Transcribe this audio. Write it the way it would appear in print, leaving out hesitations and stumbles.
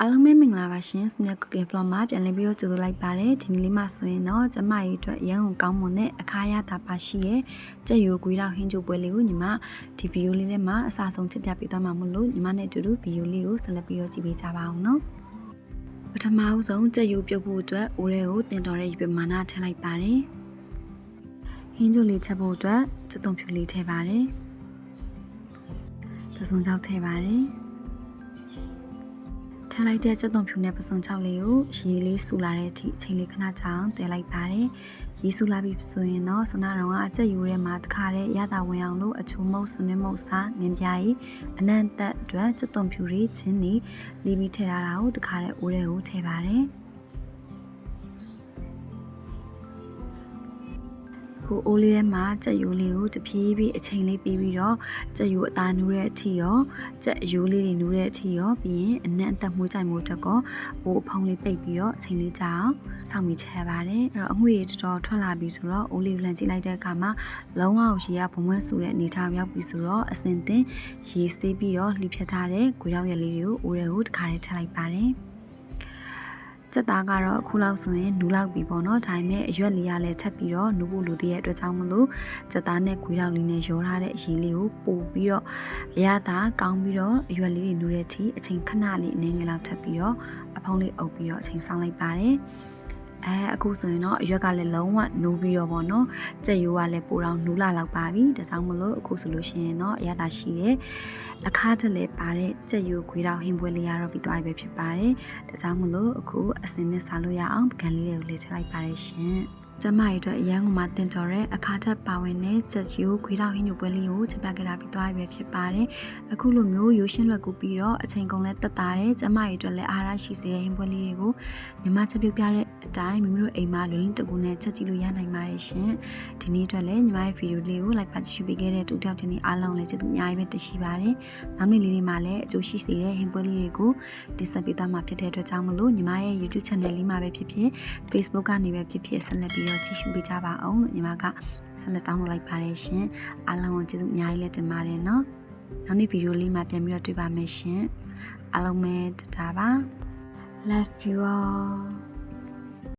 အားလုံးပဲမင်္ဂလာပါရှင်စမြတ် cooking vlog မှာပြန်လည်ပြီးတော့ကြိုဆိုလိုက်ပါတယ်ဒီနေ့လေးမှဆိုရင်တော့ကျမရဲ့အတွက်ရန်ကုန်ကောင်းမွန်တဲ့အခါရတာပါရှိရဲ့ကြက်ရိုးကွေးတော့ဟင်းချိုပွဲလေးကိုညီမဒီဗီဒီယိုလေးထဲမှာအစဆုံးချက်ပြပေးသွားမှာမို့လို့ညီမနဲ့အတူတူဗီဒီယိုလေးကိုဆက်လက်ပြီးတော့ကြည့်ပေးကြပါအောင်နော်ပထမဆုံးကြက်ရိုးပြုတ်ဖို့အတွက်အိုးထဲကိုတင်တော်တဲ့ရေပမာဏထည့်လိုက်ပါတယ်ဟင်းချိုလေးချက်ဖို့အတွက်စက်သွန်ဖြူလေးထည့်ပါတယ်ပစုံကြောက်ထည့်ပါတယ်ထည့်လိုက်တဲ့စက်သွန်ဖြူနဲ့ပစုံချောက်လေးကိုရေလေးဆူလာတဲ့အထိအချိန်လေးခဏကြာအောင်တဲလိုက်ပါတယ်ရေဆူလာပြီဆိုရင်တော့စနာတော်ကအကျက်ယူထဲမှာတခါတည်းရတာဝင်အောင်လို့အချိုမုတ်စနစ်မုတ်စာငင်းပြားကြီးအနံ့တက်အတွက်စက်သွန်ဖြူတွေချင်းနေလီပြီးထည့်ထားတာကိုတခါတည်းအိုးထဲကိုထည့်ပါတယ်ကိုအိုးလေးထဲမှာကြက်ရိုးလေးကိုတဖြည်းဖြည်းအချိန်လေးပြီးပြီးတော့ကြက်ရိုးအသားနူးတဲ့အထိရောကြက်ရိုးလေးတွေနူးတဲ့အထိရောပြီးရင်အနံ့အသက်မှုကြိုက်မှုတက်ကောဟိုအဖုံးလေးပိတ်ပြီးတော့အချိန်လေးကြာအောင်စောင့်မိချရပါတယ်အဲ့တော့အငွေတွေတော်တော်ထွက်လာပြီဆိုတော့အိုးလေးကိုလှန်ကြည့်လိုက်တဲ့အခါမှာလုံးဝရေကဘုံဝဲဆူတဲ့အနေထားရောက်ပြီဆိုတော့အစင်သင်ရေဆေးပြီးတော့လှိဖြတ်ထားတဲ့ဂွေရောက်ရလေးတွေကိုအိုးထဲကိုတစ်ခါတည်းထည့်လိုက်ပါတယ်စက်သားကတော့အခုလောက်ဆိုရင်နူးလောက်ပြီပေါ့နော်ဒါပေမဲ့အရွက်လေးရလည်းထပ်ပြီးတော့နူးဖို့လိုသေးတဲ့အတွက်ကြောင့်မလို့စက်သားနဲ့ခွေးလောက်လေးနဲ့ရောထားတဲ့အရည်လေးကိုပို့ပြီးတော့အရသာကောင်းပြီးတော့အရွက်လေးတွေနူးတဲ့အထိအချိန်ခဏလေးအနေငယ်လောက်ထပ်ပြီးတော့အဖုံးလေးအုပ်ပြီးတော့အချိန်ဆောင်လိုက်ပါတယ်အခုဆိုရင်တော့အရွက်ကလည်းလုံးဝနူးပြီးတော့ပေါ့နော်ကြက်ရိုးကလည်းပိုတော့နူးလာလောက်ပါပြီဒါကြောင့်မလို့အခုဆိုလို့ရှိရင်တော့အရသာရှိတယ်အခါတလည်းပါတဲ့ကြက်ရိုးခွေးတော့ဟင်းပွဲလေးရတော့ပြီးသွားပြီပဲဖြစ်ပါတယ်ဒါကြောင့်မလို့အခုအစင်နဲ့စားလို့ရအောင်ပကံလေးတွေကိုလေးချလိုက်ပါတယ်ရှင်ကျမရဲ့အတွက်အရန်ကိုမှတင်တော်တဲ့အခါထပ်ပါဝင်တဲ့ကြက်ရိုးခွေးတော့ဟင်းညိုပွဲလေးကိုချက်ပြခဲ့တာပြီးသွားပြီပဲဖြစ်ပါတယ်အခုလိုမျိုးရိုးရှင်းလွယ်ကူပြီးတော့အချိန်ကုန်လဲတက်တာတဲ့ကျမရဲ့အတွက်လည်းအားရရှိစေတဲ့ဟင်းပွဲလေးတွေကိုညီမချက်ပြုတ်ပြတဲ့အတိုင်းမိမိတို့အိမ်မှာလွယ်လင်းတကူနဲ့ချက်ကြည့်လို့ရနိုင်ပါတယ်ရှင်ဒီနေ့အတွက်လည်းညီမရဲ့ဗီဒီယိုလေးကိုလိုက်ပါကြည့်ရှုပေးခဲ့တဲ့တူတောက်တင်ဒီအားလုံးလည်းကျေးဇူးအများကြီးပဲတင်ရှိပါတယ်နောက်နေ့လေးတွေမှာလည်းအကျိုးရှိစေတဲ့ဟင်းပွဲလေးတွေကိုတင်ဆက်ပေးသွားမှာဖြစ်တဲ့အတွက်ကြောင့်မလို့ညီမရဲ့ YouTube Channel လေးမှာပဲဖြစ်ဖြစ် Facebook ကနေပဲဖြစ်ဖြစ်ဆက်လက်ပြီးတော့ကြည့်ရှုပေးကြပါအောင်လို့ညီမကဆက်လက်တောင်းလို့လိုက်ပါတယ်ရှင်အားလုံးကိုကျေးဇူးအများကြီးလည်းတင်ပါတယ်နော်နောက်နေ့ဗီဒီယိုလေးမှာပြန်ပြီးတော့တွေ့ပါမယ်ရှင်အားလုံးပဲတတားပါ Love you all